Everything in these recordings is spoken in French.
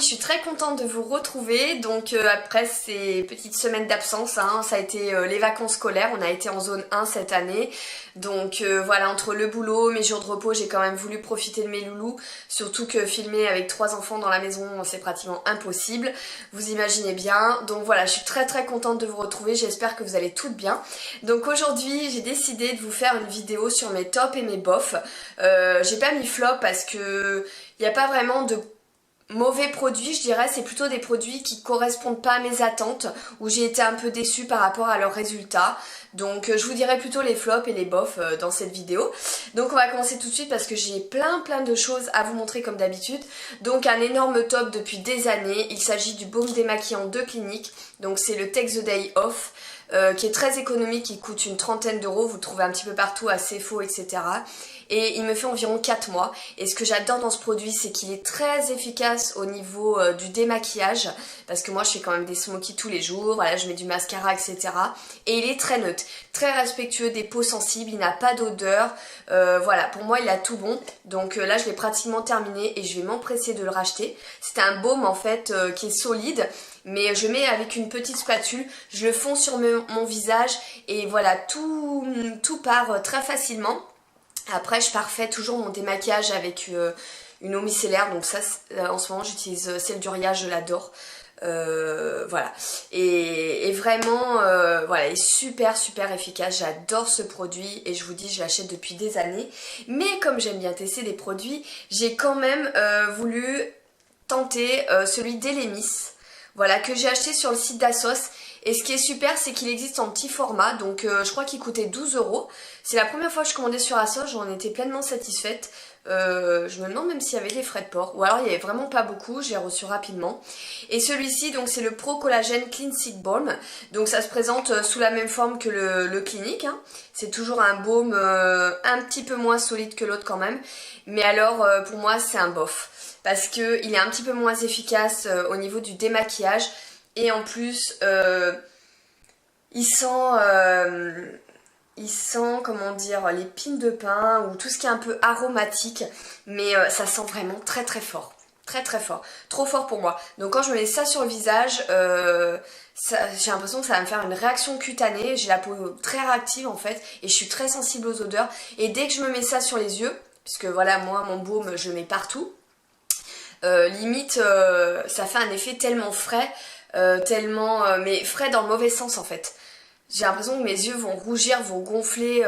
suis très contente de vous retrouver. Donc après ces petites semaines d'absence, ça a été les vacances scolaires. On a été en zone 1 cette année. Donc voilà, entre le boulot, mes jours de repos, j'ai quand même voulu profiter de mes loulous. Surtout que filmer avec 3 enfants dans la maison, c'est pratiquement impossible. Vous imaginez bien. Donc voilà, je suis très contente de vous retrouver. J'espère que vous allez toutes bien. Donc aujourd'hui, j'ai décidé de vous faire une vidéo sur mes tops et mes bofs. J'ai pas mis flop parce que il n'y a pas vraiment de mauvais produits, je dirais, c'est plutôt des produits qui correspondent pas à mes attentes, où j'ai été un peu déçue par rapport à leurs résultats. Donc je vous dirai plutôt les flops et les bofs dans cette vidéo. Donc on va commencer tout de suite parce que j'ai plein de choses à vous montrer comme d'habitude. Donc un énorme top depuis des années, il s'agit du baume démaquillant de Clinique. Donc c'est le Take the Day Off. Qui est très économique, qui coûte une trentaine d'euros, vous le trouvez un petit peu partout à Cefo, etc. Et il me fait environ 4 mois. Et ce que j'adore dans ce produit, c'est qu'il est très efficace au niveau du démaquillage, parce que moi je fais quand même des smokies tous les jours, voilà, je mets du mascara, etc. Et il est très neutre, très respectueux des peaux sensibles, il n'a pas d'odeur, voilà, pour moi il a tout bon. Donc là je l'ai pratiquement terminé et je vais m'empresser de le racheter. C'est un baume en fait qui est solide, mais je mets avec une petite spatule, je le fonds sur mon visage et voilà, tout part très facilement. Après je parfais toujours mon démaquillage avec une eau micellaire, donc ça en ce moment j'utilise celle d'Uria, je l'adore. Voilà, et vraiment voilà, il est super efficace, j'adore ce produit et je vous dis je l'achète depuis des années. Mais comme j'aime bien tester des produits, j'ai quand même voulu tenter celui d'Elemis. Voilà, que j'ai acheté sur le site d'Assos. Et ce qui est super, c'est qu'il existe en petit format. Donc je crois qu'il coûtait 12 euros. C'est la première fois que je commandais sur Assos, j'en étais pleinement satisfaite. Je me demande même s'il y avait des frais de port. Ou alors il n'y avait vraiment pas beaucoup, je l'ai reçu rapidement. Et celui-ci, donc c'est le Pro Collagen Cleansing Balm. Donc ça se présente sous la même forme que le Clinique. C'est toujours un baume un petit peu moins solide que l'autre quand même. Mais alors pour moi c'est un bof. Parce qu'il est un petit peu moins efficace au niveau du démaquillage. Et en plus, il sent, comment dire, les pines de pin ou tout ce qui est un peu aromatique. Mais ça sent vraiment très fort. Très fort. Trop fort pour moi. Donc quand je me mets ça sur le visage, j'ai l'impression que ça va me faire une réaction cutanée. J'ai la peau très réactive en fait. Et je suis très sensible aux odeurs. Et dès que je me mets ça sur les yeux, puisque voilà, moi, mon baume, je le mets partout. Limite ça fait un effet tellement frais, mais frais dans le mauvais sens en fait. J'ai l'impression que mes yeux vont rougir, vont gonfler,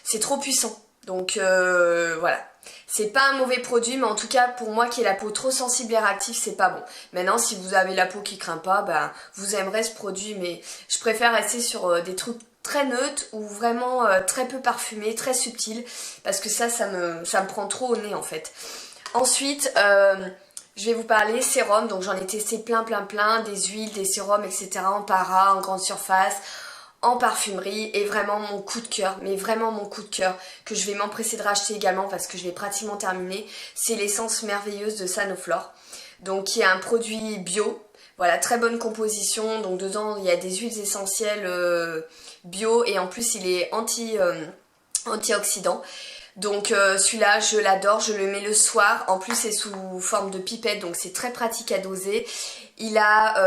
c'est trop puissant. Donc voilà. C'est pas un mauvais produit, mais en tout cas pour moi qui ai la peau trop sensible et réactive, c'est pas bon. Maintenant si vous avez la peau qui craint pas, ben vous aimerez ce produit, mais je préfère rester sur des trucs très neutres ou vraiment très peu parfumés, très subtils, parce que ça me prend trop au nez en fait. Ensuite je vais vous parler sérum, donc j'en ai testé plein, des huiles, des sérums, etc. en para, en grande surface, en parfumerie, et vraiment mon coup de cœur, mais vraiment mon coup de cœur, que je vais m'empresser de racheter également parce que je vais pratiquement terminer, c'est l'essence merveilleuse de Sanoflore, donc qui est un produit bio. Voilà, très bonne composition, donc dedans il y a des huiles essentielles bio et en plus il est antioxydant. Donc celui-là je l'adore, je le mets le soir, en plus c'est sous forme de pipette donc c'est très pratique à doser. Il a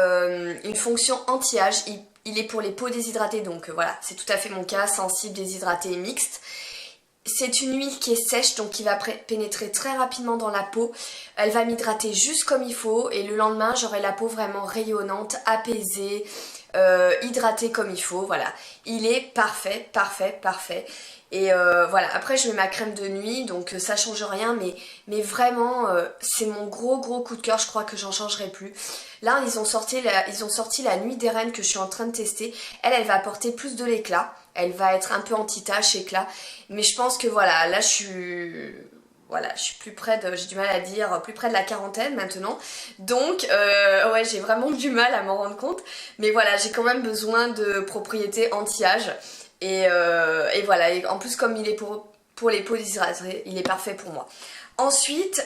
une fonction anti-âge, il est pour les peaux déshydratées donc voilà, c'est tout à fait mon cas, sensible, déshydraté et mixte. C'est une huile qui est sèche donc qui va pénétrer très rapidement dans la peau, elle va m'hydrater juste comme il faut et le lendemain j'aurai la peau vraiment rayonnante, apaisée, hydratée comme il faut, voilà. Il est parfait. Et voilà, après je mets ma crème de nuit, donc ça change rien, mais vraiment c'est mon gros coup de cœur, je crois que j'en changerai plus. Là ils ont sorti la nuit des reines que je suis en train de tester, elle va apporter plus de l'éclat, elle va être un peu anti-tache, éclat, mais je pense que voilà, là je suis plus près j'ai du mal à dire, plus près de la quarantaine maintenant, donc ouais j'ai vraiment du mal à m'en rendre compte, mais voilà, j'ai quand même besoin de propriétés anti-âge. Et voilà, et en plus comme il est pour les peaux déshydratées, il est parfait pour moi. Ensuite,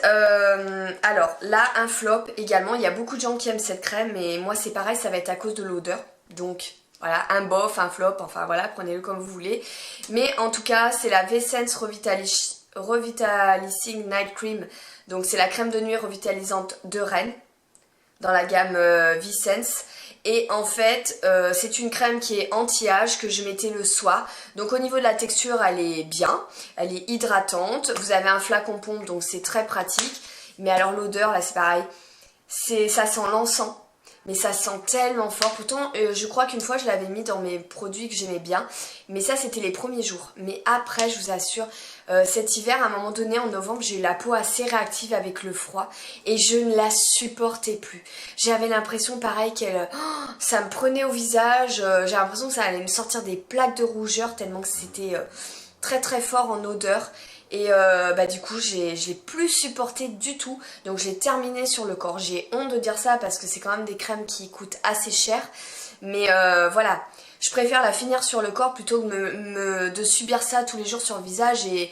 alors là un flop également, il y a beaucoup de gens qui aiment cette crème, mais moi c'est pareil, ça va être à cause de l'odeur. Donc voilà, un bof, un flop, enfin voilà, prenez-le comme vous voulez. Mais en tout cas, c'est la V-Sense Revitalizing Night Cream. Donc c'est la crème de nuit revitalisante de Rennes. dans la gamme Vicence. Et en fait, c'est une crème qui est anti-âge que je mettais le soir. Donc au niveau de la texture, elle est bien, elle est hydratante. Vous avez un flacon pompe, donc c'est très pratique. Mais alors l'odeur, là c'est pareil, ça sent l'encens. Mais ça sent tellement fort. Pourtant, je crois qu'une fois, je l'avais mis dans mes produits que j'aimais bien. Mais ça, c'était les premiers jours. Mais après, je vous assure, cet hiver, à un moment donné, en novembre, j'ai eu la peau assez réactive avec le froid. Et je ne la supportais plus. J'avais l'impression, pareil, ça me prenait au visage. J'ai l'impression que ça allait me sortir des plaques de rougeur tellement que c'était très très fort en odeur. Et du coup je l'ai plus supporté du tout, donc je l'ai terminé sur le corps. J'ai honte de dire ça parce que c'est quand même des crèmes qui coûtent assez cher, mais voilà, je préfère la finir sur le corps plutôt que de subir ça tous les jours sur le visage et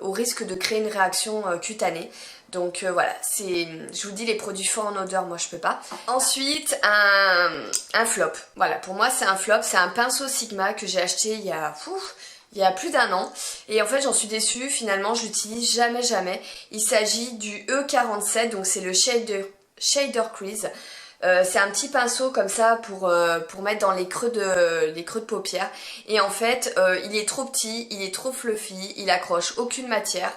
au risque de créer une réaction cutanée. Donc voilà, je vous dis, les produits forts en odeur, moi je peux pas. Ensuite, un flop. Voilà, pour moi c'est un flop, c'est un pinceau Sigma que j'ai acheté il y a plus d'1 an, et en fait j'en suis déçue. Finalement je l'utilise jamais. Il s'agit du E47, donc c'est le Shader Crease. C'est un petit pinceau comme ça pour mettre dans les creux de paupières, et en fait il est trop petit, il est trop fluffy, il accroche aucune matière.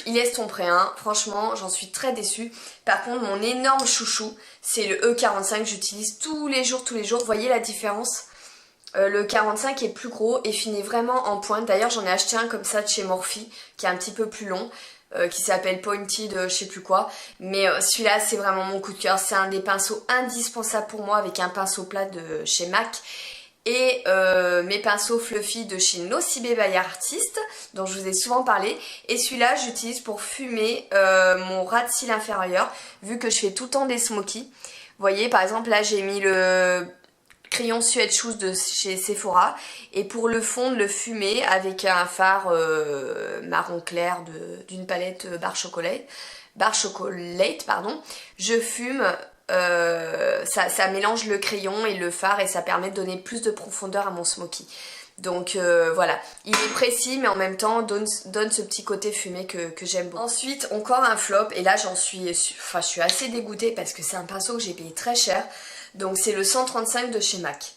Il laisse tomber, hein. Franchement j'en suis très déçue. Par contre mon énorme chouchou c'est le E45, j'utilise tous les jours. Vous voyez la différence? Le 45 est plus gros et finit vraiment en pointe. D'ailleurs j'en ai acheté un comme ça de chez Morphe qui est un petit peu plus long, qui s'appelle Pointed je sais plus quoi. Mais celui-là c'est vraiment mon coup de cœur. C'est un des pinceaux indispensables pour moi, avec un pinceau plat de chez MAC. Et mes pinceaux fluffy de chez Nocibé by Artist, dont je vous ai souvent parlé. Et celui-là j'utilise pour fumer mon ras de cils inférieur, vu que je fais tout le temps des smokies. Vous voyez, par exemple là j'ai mis le crayon Suede Shoes de chez Sephora, et pour le fond, le fumer avec un fard marron clair d'une palette Bar Chocolate, je fume. Ça mélange le crayon et le fard, et ça permet de donner plus de profondeur à mon smoky. Donc voilà, il est précis mais en même temps donne ce petit côté fumé que j'aime beaucoup. Ensuite encore un flop, et là je suis assez dégoûtée parce que c'est un pinceau que j'ai payé très cher. Donc c'est le 135 de chez MAC.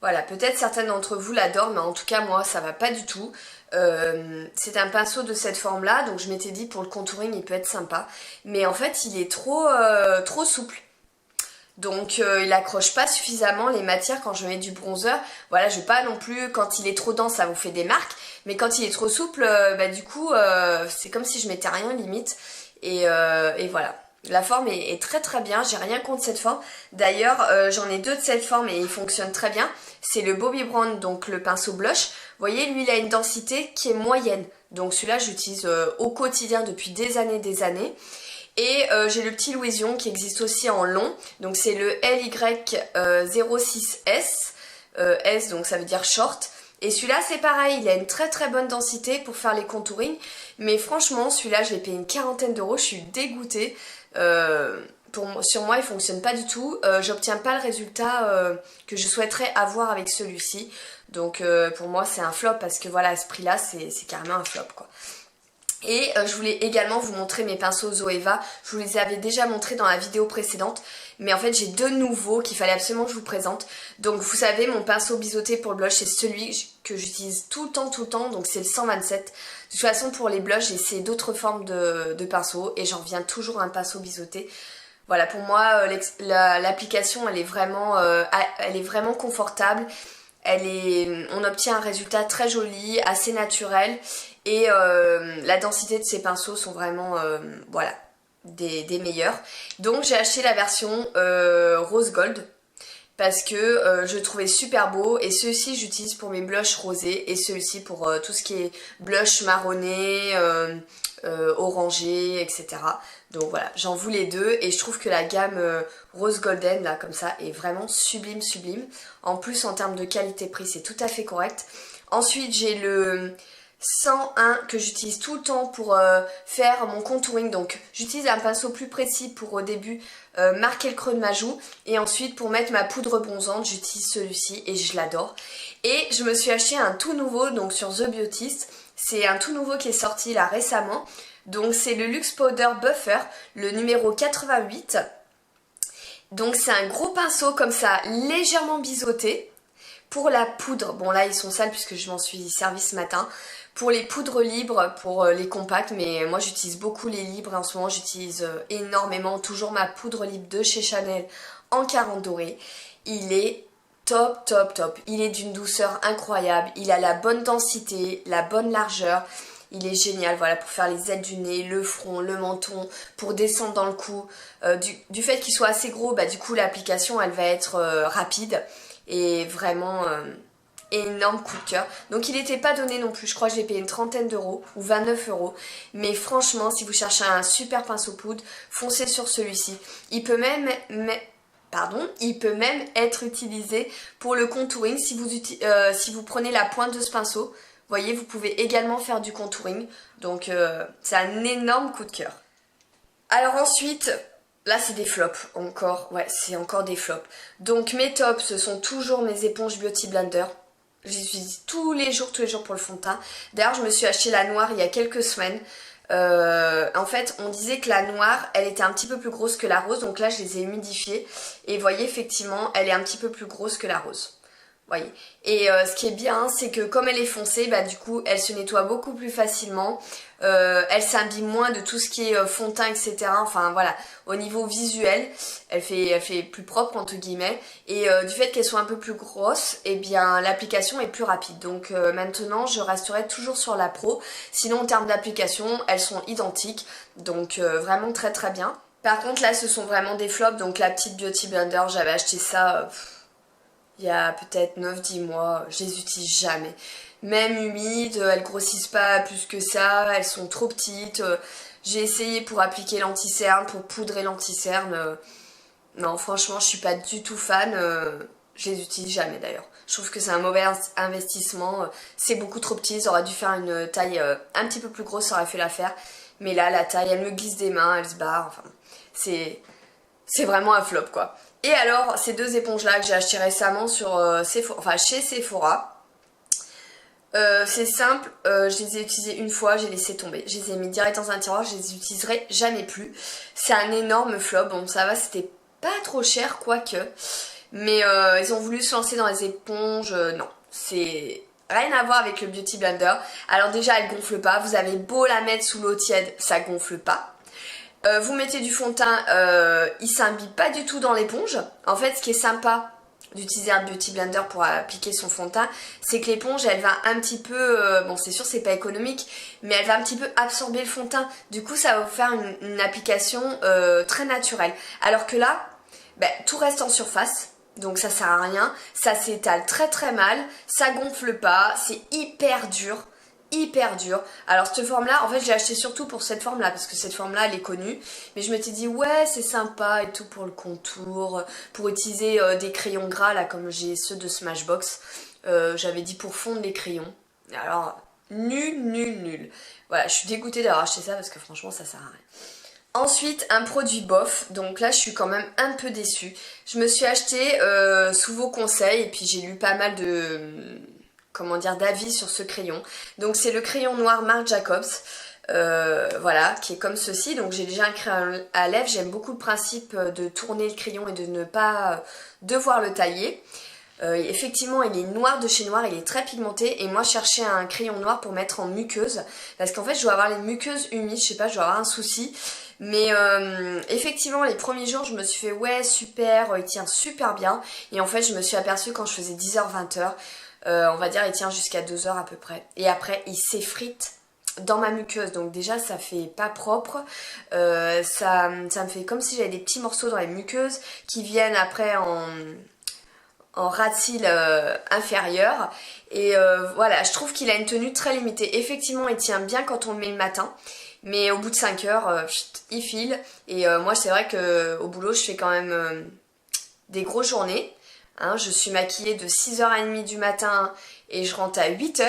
Voilà, peut-être certaines d'entre vous l'adorent, mais en tout cas moi ça va pas du tout. C'est un pinceau de cette forme là, donc je m'étais dit pour le contouring il peut être sympa. Mais en fait il est trop souple. Donc il accroche pas suffisamment les matières quand je mets du bronzer. Voilà, je veux pas non plus, quand il est trop dense ça vous fait des marques, mais quand il est trop souple, du coup c'est comme si je mettais rien limite. Et voilà. La forme est très très bien, j'ai rien contre cette forme. D'ailleurs j'en ai deux de cette forme et ils fonctionnent très bien. C'est le Bobbi Brown, donc le pinceau blush. Vous voyez, lui il a une densité qui est moyenne. Donc celui-là j'utilise au quotidien depuis des années. Et j'ai le petit Louision qui existe aussi en long. Donc c'est le LY06S. S donc ça veut dire short. Et celui-là c'est pareil, il a une très très bonne densité pour faire les contourings. Mais franchement celui-là je l'ai payé une quarantaine d'euros, je suis dégoûtée. Sur moi il fonctionne pas du tout. J'obtiens pas le résultat que je souhaiterais avoir avec celui-ci. Donc pour moi c'est un flop, parce que voilà, à ce prix là c'est carrément un flop quoi. Et je voulais également vous montrer mes pinceaux Zoeva. Je vous les avais déjà montrés dans la vidéo précédente, mais en fait j'ai deux nouveaux qu'il fallait absolument que je vous présente. Donc vous savez, mon pinceau biseauté pour le blush c'est celui que j'utilise tout le temps, donc c'est le 127. De toute façon pour les blushs j'ai essayé d'autres formes de pinceaux et j'en reviens toujours à un pinceau biseauté. Voilà, pour moi l'application elle est vraiment confortable. On obtient un résultat très joli, assez naturel, et la densité de ces pinceaux sont vraiment voilà, des meilleurs. Donc j'ai acheté la version rose gold parce que je le trouvais super beau, et ceux-ci j'utilise pour mes blushs rosés et ceux-ci pour tout ce qui est blush marronné, orangé, etc. Donc voilà, j'en voulais deux et je trouve que la gamme rose golden là comme ça est vraiment sublime. En plus en termes de qualité-prix c'est tout à fait correct. Ensuite j'ai le 101 que j'utilise tout le temps pour faire mon contouring. Donc j'utilise un pinceau plus précis pour au début marquer le creux de ma joue, et ensuite pour mettre ma poudre bronzante j'utilise celui-ci et je l'adore. Et je me suis acheté un tout nouveau donc sur The Beautist. C'est un tout nouveau qui est sorti là récemment. Donc c'est le Luxe Powder Buffer, le numéro 88. Donc c'est un gros pinceau comme ça, légèrement biseauté. Pour la poudre, bon là ils sont sales puisque je m'en suis servi ce matin. Pour les poudres libres, pour les compacts, mais moi j'utilise beaucoup les libres. En ce moment j'utilise énormément, toujours ma poudre libre de chez Chanel en 40 doré. Il est top, top, top. Il est d'une douceur incroyable. Il a la bonne densité, la bonne largeur. Il est génial, voilà, pour faire les ailes du nez, le front, le menton, pour descendre dans le cou. Du fait qu'il soit assez gros, bah du coup l'application elle va être rapide et vraiment énorme coup de cœur. Donc il n'était pas donné non plus, je crois que j'ai payé une trentaine d'euros ou 29 euros. Mais franchement, si vous cherchez un super pinceau poudre, foncez sur celui-ci. Il peut même être utilisé pour le contouring si vous prenez la pointe de ce pinceau. Vous voyez, vous pouvez également faire du contouring. Donc c'est un énorme coup de cœur. Alors ensuite, là c'est des flops encore. Ouais, c'est encore des flops. Donc mes tops, ce sont toujours mes éponges Beauty Blender. J'utilise tous les jours pour le fond de teint. D'ailleurs, je me suis acheté la noire il y a quelques semaines. En fait, on disait que la noire, elle était un petit peu plus grosse que la rose. Donc là, je les ai humidifiées. Et vous voyez, effectivement, elle est un petit peu plus grosse que la rose. Voyez. Et ce qui est bien, c'est que comme elle est foncée, bah du coup, elle se nettoie beaucoup plus facilement. Elle s'imbibe moins de tout ce qui est fond de teint, etc. Enfin voilà, au niveau visuel, elle fait plus propre entre guillemets. Et du fait qu'elle soit un peu plus grosse, eh bien l'application est plus rapide. Donc maintenant, je resterai toujours sur la Pro. Sinon, en termes d'application, elles sont identiques. Donc vraiment très très bien. Par contre, là, ce sont vraiment des flops. Donc la petite Beauty Blender, j'avais acheté ça... il y a peut-être 9-10 mois, je les utilise jamais. Même humides, elles grossissent pas plus que ça, elles sont trop petites. J'ai essayé pour appliquer l'anti-cerne, pour poudrer l'anti-cerne. Non, franchement, je suis pas du tout fan. Je les utilise jamais d'ailleurs. Je trouve que c'est un mauvais investissement. C'est beaucoup trop petit, ça aurait dû faire une taille un petit peu plus grosse, ça aurait fait l'affaire. Mais là, la taille, elle me glisse des mains, elle se barre. Enfin, c'est vraiment un flop quoi. Et alors, ces deux éponges-là que j'ai achetées récemment sur chez Sephora, c'est simple, je les ai utilisées une fois, j'ai laissé tomber. Je les ai mis direct dans un tiroir, je les utiliserai jamais plus. C'est un énorme flop, bon ça va, c'était pas trop cher, quoique. Mais ils ont voulu se lancer dans les éponges, non, c'est... rien à voir avec le Beauty Blender. Alors déjà, elle gonfle pas, vous avez beau la mettre sous l'eau tiède, ça gonfle pas. Vous mettez du fond de teint, il s'imbibe pas du tout dans l'éponge. En fait, ce qui est sympa d'utiliser un Beauty Blender pour appliquer son fond de teint, c'est que l'éponge, elle va un petit peu, bon c'est sûr c'est pas économique, mais elle va un petit peu absorber le fond de teint. Du coup, ça va vous faire une application très naturelle. Alors que là, tout reste en surface. Donc ça sert à rien, ça s'étale très très mal, ça gonfle pas, c'est hyper dur. Hyper dur. Alors cette forme là, en fait j'ai acheté surtout pour cette forme là parce que cette forme là elle est connue. Mais je m'étais dit ouais c'est sympa et tout pour le contour, pour utiliser des crayons gras là comme j'ai ceux de Smashbox. J'avais dit pour fondre les crayons. Alors nul. Voilà, je suis dégoûtée d'avoir acheté ça parce que franchement ça sert à rien. Ensuite, un produit bof, donc là je suis quand même un peu déçue. Je me suis acheté sous vos conseils et puis j'ai lu pas mal d'avis sur ce crayon. Donc c'est le crayon noir Marc Jacobs, voilà, qui est comme ceci. Donc j'ai déjà un crayon à lèvres, j'aime beaucoup le principe de tourner le crayon et de ne pas devoir le tailler. Effectivement il est noir de chez noir, il est très pigmenté et moi je cherchais un crayon noir pour mettre en muqueuse parce qu'en fait je dois avoir les muqueuses humides, je sais pas, je dois avoir un souci. Mais effectivement les premiers jours je me suis fait ouais super, il tient super bien et en fait je me suis aperçue quand je faisais 10h-20h, on va dire il tient jusqu'à 2h à peu près et après il s'effrite dans ma muqueuse, donc déjà ça fait pas propre, ça me fait comme si j'avais des petits morceaux dans les muqueuses qui viennent après en ras de cils inférieur et voilà, je trouve qu'il a une tenue très limitée. Effectivement il tient bien quand on le met le matin, mais au bout de 5 heures il file et moi c'est vrai que au boulot je fais quand même des grosses journées, hein, je suis maquillée de 6h30 du matin et je rentre à 8h,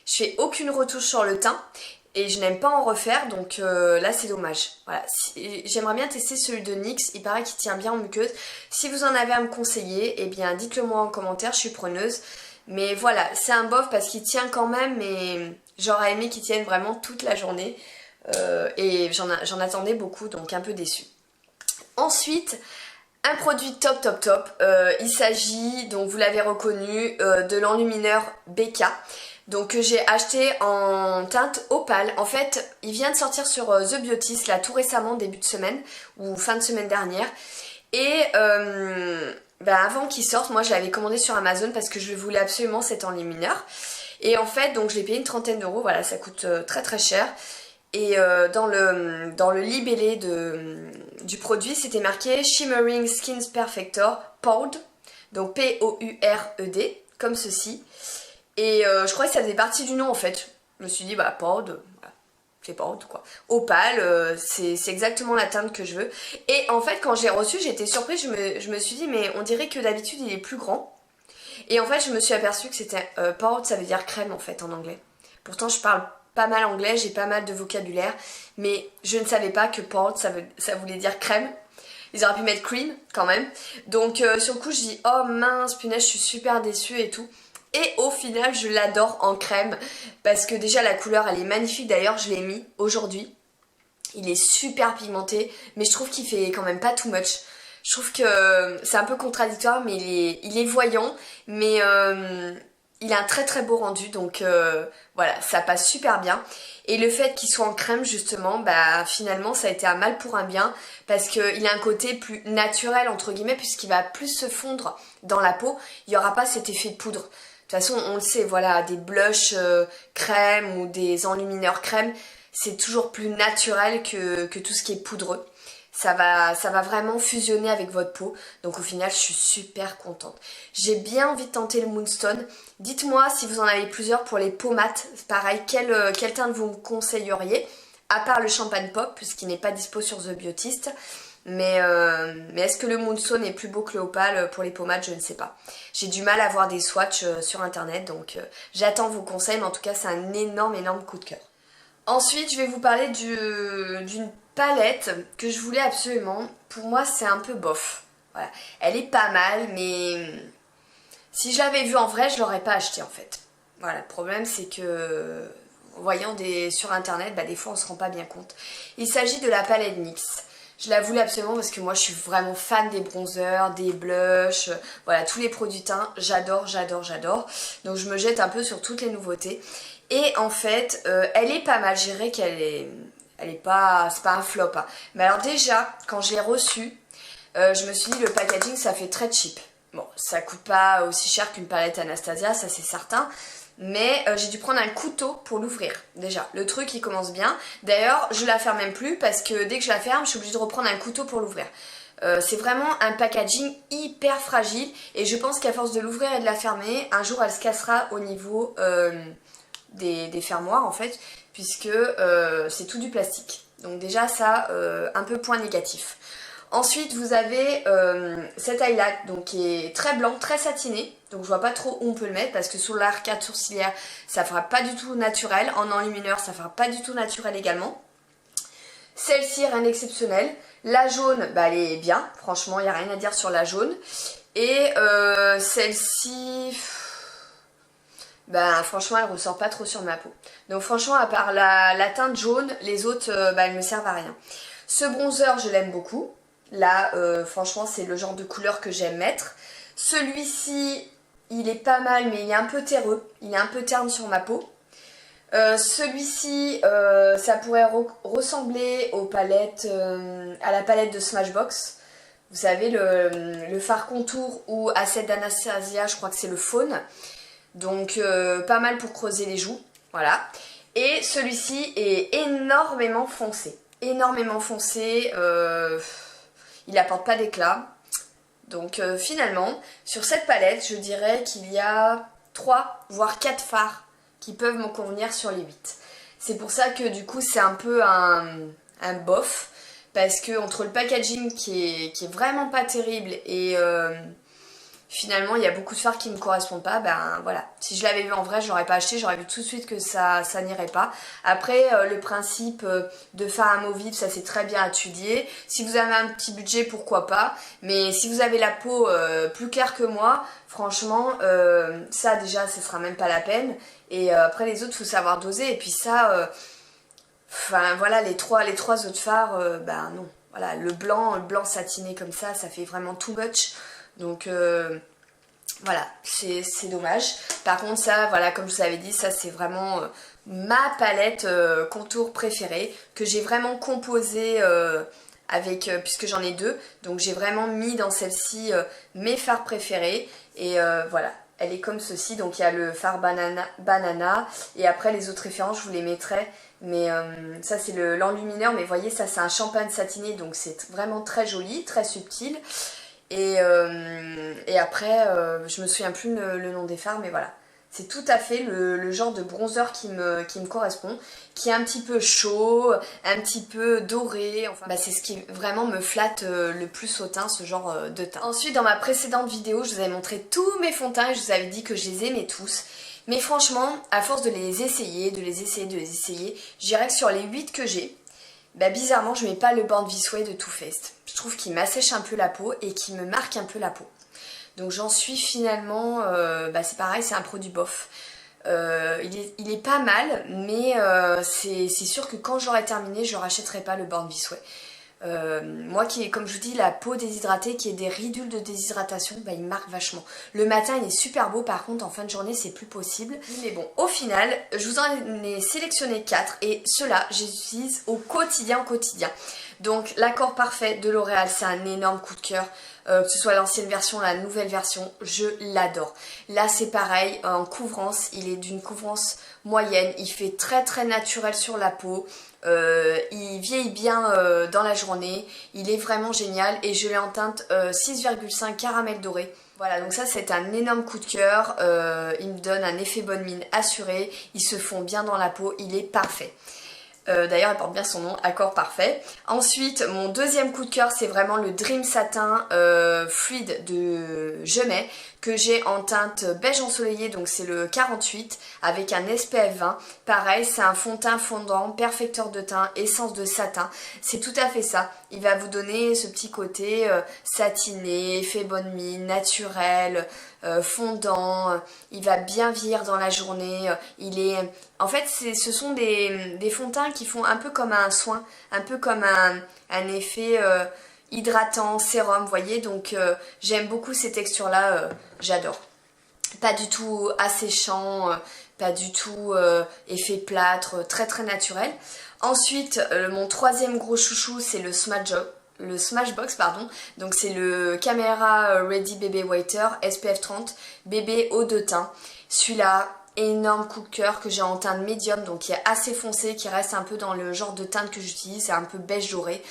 je fais aucune retouche sur le teint et je n'aime pas en refaire, donc là c'est dommage. Voilà, j'aimerais bien tester celui de NYX, il paraît qu'il tient bien en muqueuse. Si vous en avez à me conseiller, eh bien dites-le moi en commentaire, je suis preneuse. Mais voilà, c'est un bof parce qu'il tient quand même, mais j'aurais aimé qu'il tienne vraiment toute la journée. Et j'en attendais beaucoup, donc un peu déçue. Ensuite, un produit top top top, il s'agit, donc vous l'avez reconnu, de l'enlumineur BK. Donc que j'ai acheté en teinte opale. En fait, il vient de sortir sur The Beautist là tout récemment, début de semaine ou fin de semaine dernière. Et avant qu'il sorte, moi je l'avais commandé sur Amazon parce que je voulais absolument cet enlumineur. Et en fait, donc je l'ai payé une trentaine d'euros, voilà, ça coûte très très cher. Et dans le libellé du produit, c'était marqué Shimmering Skin Perfector Poured, donc P-O-U-R-E-D, comme ceci. Et je crois que ça faisait partie du nom en fait. Je me suis dit, bah Poured, voilà, c'est Poured quoi. Opale, c'est exactement la teinte que je veux. Et en fait, quand j'ai reçu, j'étais surprise, je me suis dit, mais on dirait que d'habitude il est plus grand. Et en fait, je me suis aperçue que c'était Poured, ça veut dire crème en fait en anglais. Pourtant, je parle pas mal anglais, j'ai pas mal de vocabulaire, mais je ne savais pas que poured ça voulait dire crème. Ils auraient pu mettre cream quand même. Donc sur le coup je dis oh mince punaise je suis super déçue et tout. Et au final je l'adore en crème parce que déjà la couleur elle est magnifique, d'ailleurs je l'ai mis aujourd'hui. Il est super pigmenté mais je trouve qu'il fait quand même pas too much. Je trouve que c'est un peu contradictoire mais il est voyant mais il a un très très beau rendu donc voilà ça passe super bien. Et le fait qu'il soit en crème justement bah finalement ça a été un mal pour un bien parce qu'il a un côté plus naturel entre guillemets puisqu'il va plus se fondre dans la peau. Il n'y aura pas cet effet de poudre. De toute façon on le sait voilà des blushs crème ou des enlumineurs crème c'est toujours plus naturel que tout ce qui est poudreux. Ça va vraiment fusionner avec votre peau. Donc au final, je suis super contente. J'ai bien envie de tenter le Moonstone. Dites-moi si vous en avez plusieurs pour les peaux mates. Pareil, quelle teinte vous me conseilleriez? À part le Champagne Pop, puisqu'il n'est pas dispo sur The Beautist. Mais est-ce que le Moonstone est plus beau que le Opale pour les peaux mates? Je ne sais pas. J'ai du mal à voir des swatchs sur internet. Donc j'attends vos conseils. Mais en tout cas, c'est un énorme coup de cœur. Ensuite, je vais vous parler d'une palette que je voulais absolument. Pour moi, c'est un peu bof. Voilà. Elle est pas mal, mais si je l'avais vue en vrai, je l'aurais pas acheté en fait. Voilà, le problème c'est que en voyant sur internet, bah, des fois on se rend pas bien compte. Il s'agit de la palette NYX. Je la voulais absolument parce que moi je suis vraiment fan des bronzers, des blushs, voilà, tous les produits teints, j'adore. Donc je me jette un peu sur toutes les nouveautés. Et en fait, elle est pas mal, je dirais elle est pas, c'est pas un flop. Hein. Mais alors déjà, quand je l'ai reçue, je me suis dit le packaging ça fait très cheap. Bon, ça coûte pas aussi cher qu'une palette Anastasia, ça c'est certain. Mais j'ai dû prendre un couteau pour l'ouvrir. Déjà, le truc il commence bien. D'ailleurs, je la ferme même plus parce que dès que je la ferme, je suis obligée de reprendre un couteau pour l'ouvrir. C'est vraiment un packaging hyper fragile et je pense qu'à force de l'ouvrir et de la fermer, un jour elle se cassera au niveau des fermoirs en fait, puisque c'est tout du plastique. Donc déjà ça, un peu point négatif. Ensuite vous avez cet highlight donc, qui est très blanc, très satiné. Donc je vois pas trop où on peut le mettre parce que sur l'arcade sourcilière ça fera pas du tout naturel. En enlumineur ça fera pas du tout naturel également. Celle-ci rien d'exceptionnel. La jaune bah, elle est bien, franchement il n'y a rien à dire sur la jaune. Et celle-ci... Ben franchement elle ressort pas trop sur ma peau. Donc franchement à part la teinte jaune, les autres elles me servent à rien. Ce bronzer je l'aime beaucoup. Là franchement c'est le genre de couleur que j'aime mettre. Celui-ci il est pas mal mais il est un peu terreux. Il est un peu terne sur ma peau. Celui-ci ça pourrait ressembler aux palettes, à la palette de Smashbox. Vous savez le fard contour ou Acide d'Anastasia, je crois que c'est le faune. Donc pas mal pour creuser les joues, voilà. Et celui-ci est énormément foncé. Énormément foncé, il apporte pas d'éclat. Donc finalement, sur cette palette, je dirais qu'il y a 3 voire 4 fards qui peuvent me convenir sur les 8. C'est pour ça que du coup c'est un peu un bof. Parce que entre le packaging qui est vraiment pas terrible et... finalement il y a beaucoup de fards qui ne me correspondent pas, ben voilà, si je l'avais vu en vrai je l'aurais pas acheté, j'aurais vu tout de suite que ça n'irait pas. Après le principe de fard amovible ça c'est très bien étudié, si vous avez un petit budget pourquoi pas, mais si vous avez la peau plus claire que moi, franchement ça déjà ce sera même pas la peine, et après les autres faut savoir doser, et puis ça... Enfin voilà, les trois autres fards, bah non. Voilà, le blanc satiné comme ça fait vraiment too much. Donc voilà, c'est dommage. Par contre ça, voilà, comme je vous avais dit, ça c'est vraiment ma palette contour préférée que j'ai vraiment composée avec, puisque j'en ai deux. Donc j'ai vraiment mis dans celle-ci mes fards préférés. Et voilà, elle est comme ceci. Donc il y a le fard banana et après les autres références je vous les mettrai. Mais ça c'est l'enlumineur, mais vous voyez ça c'est un champagne satiné, donc c'est vraiment très joli, très subtil. Et après, je me souviens plus le nom des fards, mais voilà. C'est tout à fait le genre de bronzer qui me correspond, qui est un petit peu chaud, un petit peu doré. Enfin, bah, c'est ce qui vraiment me flatte le plus au teint, ce genre de teint. Ensuite, dans ma précédente vidéo, je vous avais montré tous mes fonds de teint et je vous avais dit que je les aimais tous. Mais franchement, à force de les essayer, je dirais que sur les 8 que j'ai, bah bizarrement je mets pas le Born This Way de Too Faced. Je trouve qu'il m'assèche un peu la peau et qu'il me marque un peu la peau. Donc j'en suis finalement, bah c'est pareil, c'est un produit bof. Il est pas mal, mais c'est sûr que quand j'aurai terminé, je rachèterai pas le Born This Way. Moi qui ai, comme je vous dis, la peau déshydratée, qui est des ridules de déshydratation, bah, il marque vachement. Le matin il est super beau, par contre en fin de journée c'est plus possible. Mais bon, au final, je vous en ai sélectionné 4 et ceux-là, je les utilise au quotidien. Donc l'accord parfait de L'Oréal, c'est un énorme coup de cœur. Que ce soit l'ancienne version, la nouvelle version, je l'adore. Là c'est pareil, en couvrance, il est d'une couvrance moyenne, il fait très très naturel sur la peau, il vieillit bien dans la journée, il est vraiment génial et je l'ai en teinte 6,5 caramel doré. Voilà, donc ça c'est un énorme coup de cœur, il me donne un effet bonne mine assuré, il se fond bien dans la peau, il est parfait. D'ailleurs elle porte bien son nom, Accord Parfait. Ensuite mon deuxième coup de cœur c'est vraiment le Dream Satin Fluide de Gemay, que j'ai en teinte beige ensoleillé, donc c'est le 48 avec un SPF 20. Pareil, c'est un fond de teint fondant, perfecteur de teint, essence de satin. C'est tout à fait ça. Il va vous donner ce petit côté satiné, effet bonne mine, naturel, fondant. Il va bien vieillir dans la journée. En fait, ce sont des fonds de teint qui font un peu comme un soin, un peu comme un effet hydratant, sérum, vous voyez. Donc j'aime beaucoup ces textures-là, j'adore. Pas du tout asséchant, pas du tout effet plâtre, très très naturel. Ensuite, mon troisième gros chouchou, c'est le Smashbox, pardon. Donc c'est le Camera Ready Baby Whiter SPF 30 bébé eau de teint. Celui-là, énorme coup de cœur que j'ai en teinte médium, donc qui est assez foncé, qui reste un peu dans le genre de teinte que j'utilise, c'est un peu beige doré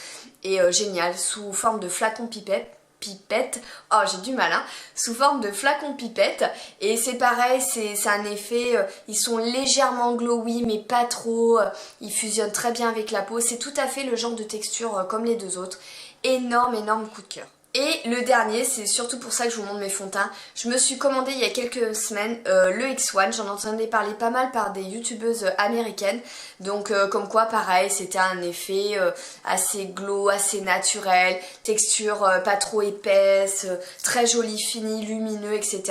et génial, sous forme de flacon pipette, oh j'ai du mal hein, sous forme de flacon pipette, et c'est pareil, c'est un effet, ils sont légèrement glowy mais pas trop, ils fusionnent très bien avec la peau, c'est tout à fait le genre de texture comme les deux autres, énorme coup de cœur. Et le dernier, c'est surtout pour ça que je vous montre mes fonds de teint. Je me suis commandé il y a quelques semaines le X1. J'en entendais parler pas mal par des youtubeuses américaines. Donc comme quoi pareil, c'était un effet assez glow, assez naturel, texture pas trop épaisse, très joli fini, lumineux, etc.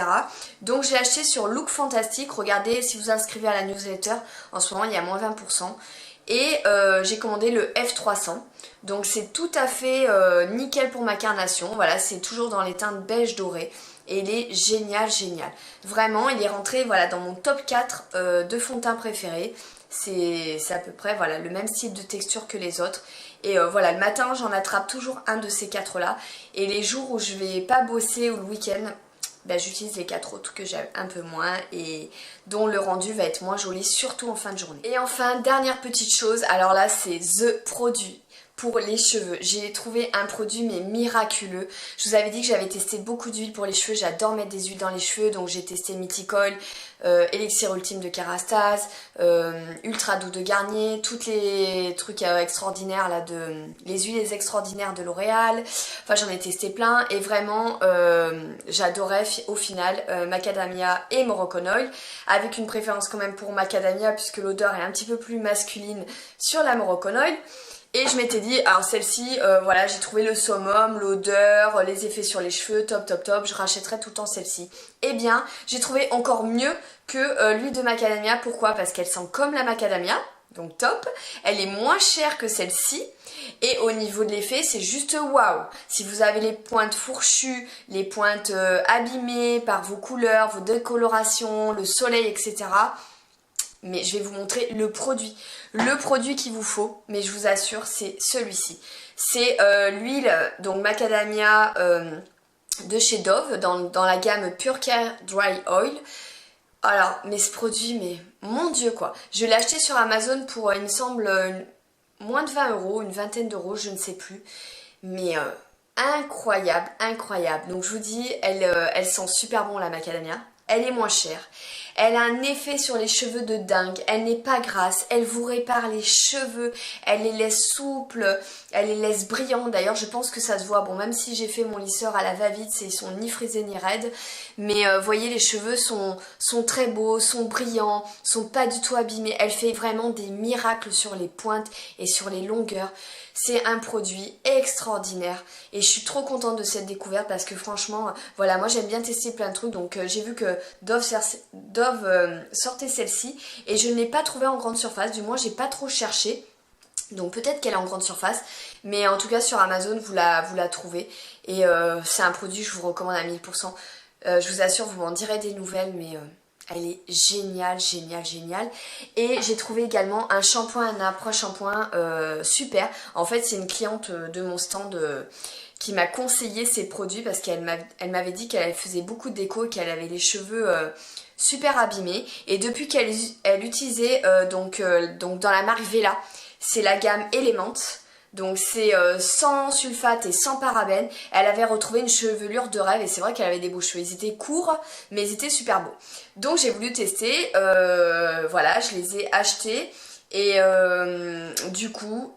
Donc j'ai acheté sur Look Fantastic. Regardez, si vous inscrivez à la newsletter, en ce moment il y a moins 20%. Et j'ai commandé le F300, donc c'est tout à fait nickel pour ma carnation. Voilà, c'est toujours dans les teintes beige doré et il est génial. Vraiment, il est rentré voilà, dans mon top 4 de fond de teint préférés. C'est à peu près voilà, le même style de texture que les autres. Et voilà, le matin j'en attrape toujours un de ces 4 là. Et les jours où je vais pas bosser ou le week-end, bah, j'utilise les 4 autres que j'aime un peu moins et dont le rendu va être moins joli, surtout en fin de journée. Et enfin, dernière petite chose, alors là c'est THE produit pour les cheveux. J'ai trouvé un produit mais miraculeux. Je vous avais dit que j'avais testé beaucoup d'huiles pour les cheveux, j'adore mettre des huiles dans les cheveux, donc j'ai testé Mythic Oil, Elixir Ultime de Kerastase, Ultra Doux de Garnier, tous les trucs extraordinaires là, les huiles extraordinaires de L'Oréal. Enfin j'en ai testé plein et vraiment j'adorais au final Macadamia et Moroccan Oil, avec une préférence quand même pour Macadamia puisque l'odeur est un petit peu plus masculine sur la Moroccan Oil. Et je m'étais dit, alors celle-ci, voilà, j'ai trouvé le summum, l'odeur, les effets sur les cheveux, top, je rachèterai tout le temps celle-ci. Eh bien, j'ai trouvé encore mieux que l'huile de macadamia. Pourquoi? Parce qu'elle sent comme la macadamia, donc top. Elle est moins chère que celle-ci. Et au niveau de l'effet, c'est juste waouh. Si vous avez les pointes fourchues, les pointes abîmées par vos couleurs, vos décolorations, le soleil, etc. Mais je vais vous montrer le produit. Le produit qu'il vous faut, mais je vous assure, c'est celui-ci. C'est l'huile, donc macadamia de chez Dove, dans la gamme Pure Care Dry Oil. Alors, mais ce produit, mais mon Dieu quoi. Je l'ai acheté sur Amazon pour, il me semble, moins de 20 euros, une vingtaine d'euros, je ne sais plus. Mais incroyable, incroyable. Donc je vous dis, elle sent super bon la macadamia. Elle est moins chère. Elle a un effet sur les cheveux de dingue. Elle n'est pas grasse. Elle vous répare les cheveux. Elle les laisse souples. Elle les laisse brillants. D'ailleurs, je pense que ça se voit. Bon, même si j'ai fait mon lisseur à la va-vite, ils sont ni frisés ni raides. Mais vous voyez, les cheveux sont très beaux, sont brillants, sont pas du tout abîmés. Elle fait vraiment des miracles sur les pointes et sur les longueurs. C'est un produit extraordinaire et je suis trop contente de cette découverte parce que franchement, voilà, moi j'aime bien tester plein de trucs. Donc j'ai vu que Dove sortait celle-ci et je ne l'ai pas trouvée en grande surface, du moins j'ai pas trop cherché. Donc peut-être qu'elle est en grande surface, mais en tout cas sur Amazon vous la trouvez. Et c'est un produit que je vous recommande à 1000%. Je vous assure, vous m'en direz des nouvelles, mais elle est géniale, géniale, géniale. Et j'ai trouvé également un shampoing, un après-shampoing super. En fait, c'est une cliente de mon stand qui m'a conseillé ces produits parce qu'elle m'avait dit qu'elle faisait beaucoup de déco et qu'elle avait les cheveux super abîmés. Et depuis qu'elle utilisait donc dans la marque Vela, c'est la gamme Element. Donc c'est sans sulfate et sans parabènes. Elle avait retrouvé une chevelure de rêve et c'est vrai qu'elle avait des beaux cheveux. Ils étaient courts mais ils étaient super beaux. Donc j'ai voulu tester, voilà, je les ai achetés et du coup,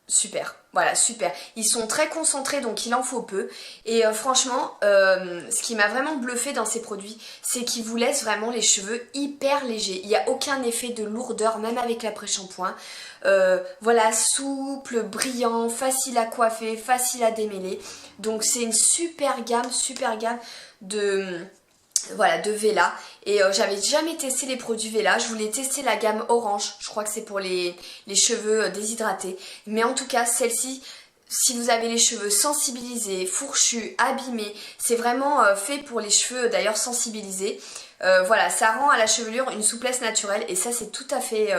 super. Voilà, super. Ils sont très concentrés donc il en faut peu. Et franchement, ce qui m'a vraiment bluffé dans ces produits, c'est qu'ils vous laissent vraiment les cheveux hyper légers. Il n'y a aucun effet de lourdeur, même avec l'après-shampoing. Voilà, souple, brillant, facile à coiffer, facile à démêler. Donc c'est une super gamme de... Voilà, de Vela. Et j'avais jamais testé les produits Vela. Je voulais tester la gamme orange. Je crois que c'est pour les cheveux déshydratés. Mais en tout cas, celle-ci, si vous avez les cheveux sensibilisés, fourchus, abîmés, c'est vraiment fait pour les cheveux d'ailleurs sensibilisés. Voilà, ça rend à la chevelure une souplesse naturelle et ça c'est tout à fait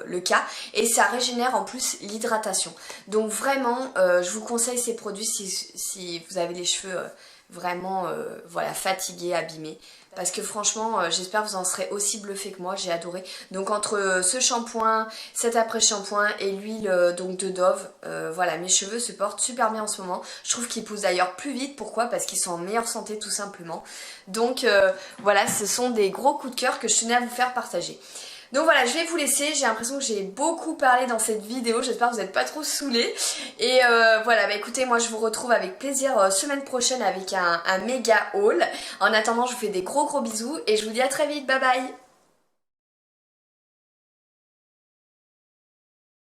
le cas. Et ça régénère en plus l'hydratation. Donc vraiment, je vous conseille ces produits si vous avez les cheveux... vraiment voilà, fatiguée, abîmée, parce que franchement j'espère que vous en serez aussi bluffé que moi, j'ai adoré. Donc entre ce shampoing, cet après-shampoing et l'huile donc de Dove, voilà, mes cheveux se portent super bien en ce moment. Je trouve qu'ils poussent d'ailleurs plus vite. Pourquoi? Parce qu'ils sont en meilleure santé tout simplement. Donc voilà, ce sont des gros coups de cœur que je tenais à vous faire partager. Donc voilà, je vais vous laisser, j'ai l'impression que j'ai beaucoup parlé dans cette vidéo, j'espère que vous n'êtes pas trop saoulés. Et voilà, bah écoutez, moi je vous retrouve avec plaisir semaine prochaine avec un méga haul. En attendant, je vous fais des gros bisous et je vous dis à très vite, bye bye.